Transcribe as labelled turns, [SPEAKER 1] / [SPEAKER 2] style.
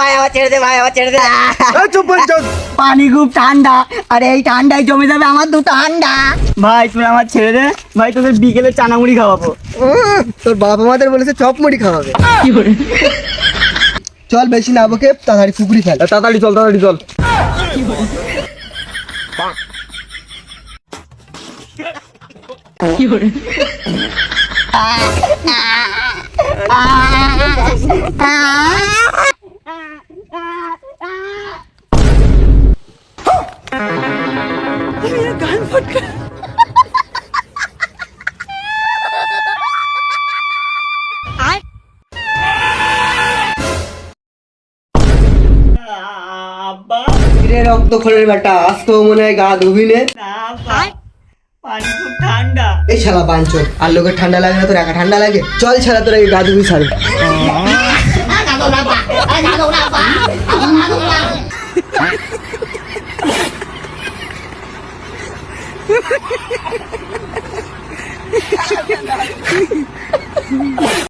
[SPEAKER 1] ভাই আমার ছেড়ে দে, ভাই আমার ছেড়ে দে।
[SPEAKER 2] চুপ চুপ।
[SPEAKER 3] পানি খুব ঠান্ডা, আরে এই ঠান্ডায় জমে যাবে আমার দুটো আন্ডা। ভাই তুই আমার ছেড়ে দে ভাই, তোদের বিকেলে চানামুড়ি খাওয়াবো।
[SPEAKER 2] তোর বাবা মাদের বলেছে চপ মুড়ি খাওয়াবে। চল বেশি না বকে তাড়াতাড়ি পুকুরি ফেল।
[SPEAKER 4] তাড়াতাড়ি চল, তাড়াতাড়ি চল।
[SPEAKER 2] রে রক্তক্ষরণের বেটা, আজ তো মনে হয় গা ধুবি নে।
[SPEAKER 3] পানি খুব ঠান্ডা।
[SPEAKER 2] এই শালা বাঞ্চল, আর লোকের ঠান্ডা লাগে না তোর একা ঠান্ডা লাগে? চল শালা তোর গা ধুবি ছাড়।